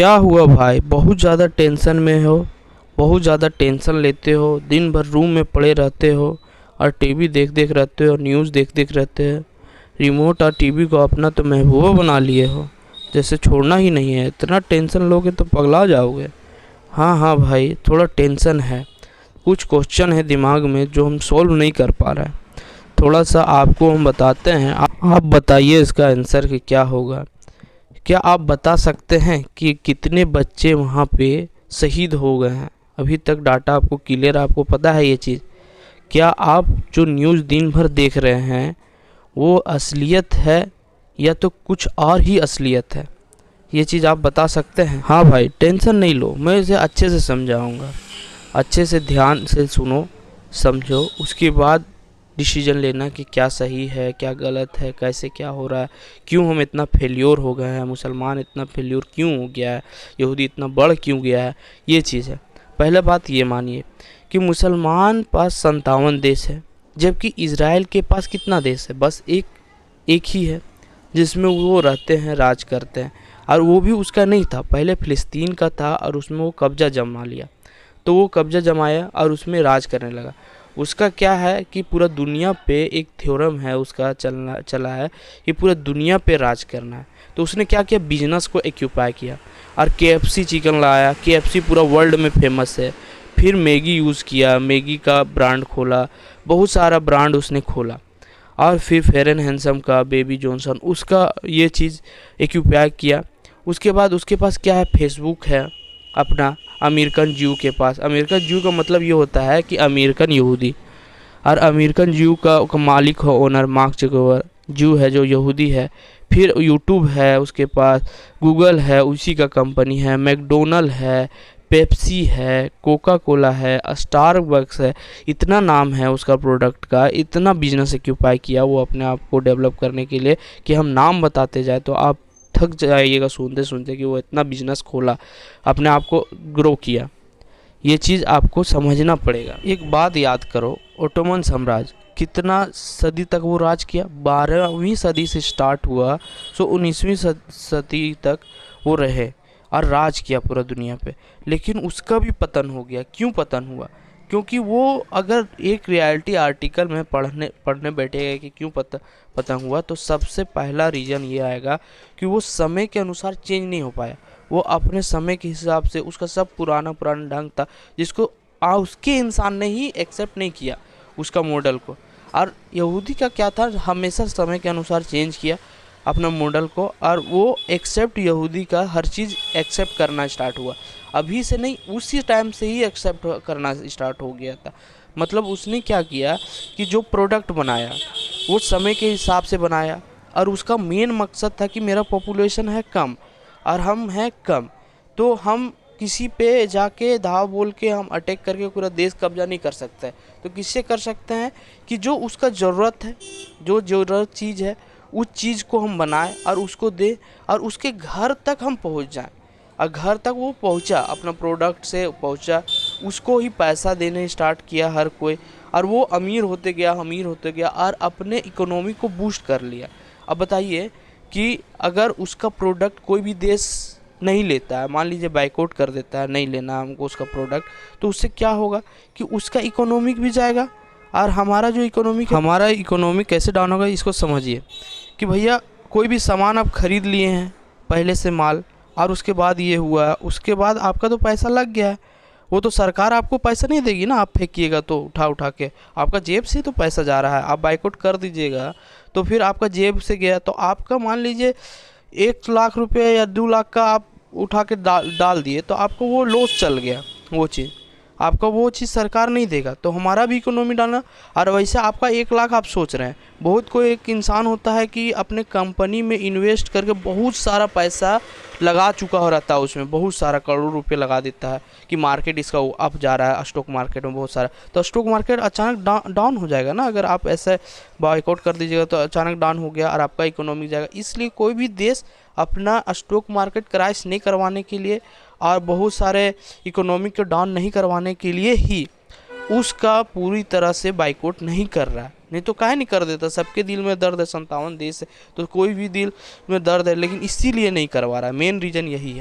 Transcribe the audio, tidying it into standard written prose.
क्या हुआ भाई? बहुत ज़्यादा टेंशन में हो, बहुत ज़्यादा टेंशन लेते हो, दिन भर रूम में पड़े रहते हो और टीवी देख देख रहते हो, न्यूज़ देख देख रहते हो। रिमोट और टीवी को अपना तो महबूबा बना लिए हो, जैसे छोड़ना ही नहीं है। इतना टेंशन लोगे तो पगला जाओगे। हाँ हाँ भाई, थोड़ा टेंशन है, कुछ क्वेश्चन है दिमाग में जो हम सॉल्व नहीं कर पा रहे हैं। थोड़ा सा आपको हम बताते हैं, आप बताइए इसका आंसर कि क्या होगा। क्या आप बता सकते हैं कि कितने बच्चे वहाँ पे शहीद हो गए हैं? अभी तक डाटा आपको क्लियर, आपको पता है ये चीज़? क्या आप जो न्यूज़ दिन भर देख रहे हैं वो असलियत है या तो कुछ और ही असलियत है? ये चीज़ आप बता सकते हैं? हाँ भाई, टेंशन नहीं लो, मैं इसे अच्छे से समझाऊंगा। अच्छे से ध्यान से सुनो, समझो, उसके बाद डिसीजन लेना कि क्या सही है, क्या गलत है, कैसे क्या हो रहा है, क्यों हम इतना फेल्योर हो गए हैं, मुसलमान इतना फेल्योर क्यों हो गया है, यहूदी इतना बढ़ क्यों गया है। ये चीज़ है। पहले बात ये मानिए कि मुसलमान पास 57 देश है, जबकि इज़राइल के पास कितना देश है? बस एक ही है जिसमें वो रहते हैं, राज करते हैं। और वो भी उसका नहीं था, पहले फ़िलिस्तीन का था और उसमें वो कब्ज़ा जमा लिया। तो वो कब्ज़ा जमाया और उसमें राज करने लगा। उसका क्या है कि पूरा दुनिया पे एक थ्योरम है उसका चला है कि पूरा दुनिया पे राज करना है। तो उसने क्या किया, बिजनेस को एक्यूपाई किया और KFC चिकन लाया। KFC पूरा वर्ल्ड में फेमस है। फिर मैगी यूज़ किया, मैगी का ब्रांड खोला, बहुत सारा ब्रांड उसने खोला। और फिर फेयर एंड हैंडसम का, बेबी जॉनसन, उसका ये चीज़ एक्यूपाई किया। उसके बाद उसके पास क्या है, फेसबुक है अपना, अमेरिकन ज्यू के पास। अमेरिकन ज्यू का मतलब ये होता है कि अमेरिकन यहूदी। और अमेरिकन ज्यू का मालिक हो, ओनर मार्क जुकरबर्ग ज्यू है जो यहूदी है। फिर यूट्यूब है उसके पास, गूगल है उसी का कंपनी है, मैकडोनल्ड है, पेप्सी है, कोका कोला है, स्टारबक्स है। इतना नाम है उसका प्रोडक्ट का, इतना बिजनेस एक्यूपाई किया वो अपने आप को डेवलप करने के लिए कि हम नाम बताते जाए तो आप थक जाइएगा सुनते सुनते कि वो इतना बिजनेस खोला, अपने आप को ग्रो किया। ये चीज़ आपको समझना पड़ेगा। एक बात याद करो, ओटोमन साम्राज्य कितना सदी तक वो राज किया? 12वीं सदी से स्टार्ट हुआ, सो 19वीं सदी तक वो रहे और राज किया पूरा दुनिया पे। लेकिन उसका भी पतन हो गया। क्यों पतन हुआ? क्योंकि वो अगर एक रियलिटी आर्टिकल में पढ़ने बैठेगा कि क्यों पतन हुआ, तो सबसे पहला रीज़न ये आएगा कि वो समय के अनुसार चेंज नहीं हो पाया। वो अपने समय के हिसाब से, उसका सब पुराना ढंग था जिसको उसके इंसान ने ही एक्सेप्ट नहीं किया उसका मॉडल को। और यहूदी का क्या था, हमेशा समय के अनुसार चेंज किया अपना मॉडल को, और वो एक्सेप्ट यहूदी का हर चीज़ एक्सेप्ट करना स्टार्ट हुआ। अभी से नहीं, उसी टाइम से ही एक्सेप्ट करना स्टार्ट हो गया था। मतलब उसने क्या किया कि जो प्रोडक्ट बनाया वो समय के हिसाब से बनाया, और उसका मेन मकसद था कि मेरा पॉपुलेशन है कम और हम हैं कम, तो हम किसी पे जाके धाव बोल के हम अटैक करके पूरा देश कब्जा नहीं कर सकते। तो किससे कर सकते हैं कि जो उसका ज़रूरत है, जो ज़रूरत चीज़ है, उस चीज़ को हम बनाएं और उसको दें और उसके घर तक हम पहुंच जाएं। और घर तक वो पहुंचा, अपना प्रोडक्ट से पहुंचा, उसको ही पैसा देने स्टार्ट किया हर कोई, और वो अमीर होते गया और अपने इकोनॉमी को बूस्ट कर लिया। अब बताइए कि अगर उसका प्रोडक्ट कोई भी देश नहीं लेता है, मान लीजिए बाइकआउट कर देता है, नहीं लेना हमको उसका प्रोडक्ट, तो उससे क्या होगा कि उसका इकोनॉमिक भी जाएगा और हमारा जो हमारा इकोनॉमिक कैसे डाउन होगा, इसको समझिए कि भैया कोई भी सामान आप खरीद लिए हैं पहले से माल, और उसके बाद ये हुआ, उसके बाद आपका तो पैसा लग गया है। वो तो सरकार आपको पैसा नहीं देगी ना, आप फेंकिएगा तो उठा के, आपका जेब से तो पैसा जा रहा है। आप बाइकआउट कर दीजिएगा तो फिर आपका जेब से गया, तो आपका मान लीजिए 1 लाख रुपये या 2 लाख का आप उठा के डाल दिए, तो आपको वो लॉस चल गया। वो चीज़ आपका, वो चीज़ सरकार नहीं देगा, तो हमारा भी इकोनॉमी डालना। और वैसे आपका 1 लाख आप सोच रहे हैं, बहुत कोई एक इंसान होता है कि अपने कंपनी में इन्वेस्ट करके बहुत सारा पैसा लगा चुका हो रहता है, उसमें बहुत सारा करोड़ रुपए लगा देता है कि मार्केट इसका अप जा रहा है, स्टॉक मार्केट में बहुत सारा, तो स्टॉक मार्केट अचानक डाउन हो जाएगा ना। अगर आप ऐसे बॉयकॉट कर दीजिएगा तो अचानक डाउन हो गया और आपका इकोनॉमी जाएगा। इसलिए कोई भी देश अपना स्टॉक मार्केट क्रैश नहीं करवाने के लिए और बहुत सारे इकोनॉमिक को डाउन नहीं करवाने के लिए ही उसका पूरी तरह से बाइकआउट नहीं कर रहा है। नहीं तो काहे नहीं कर देता, सबके दिल में दर्द है, 57 देश है तो कोई भी दिल में दर्द है, लेकिन इसीलिए नहीं करवा रहा है। मेन रीज़न यही है।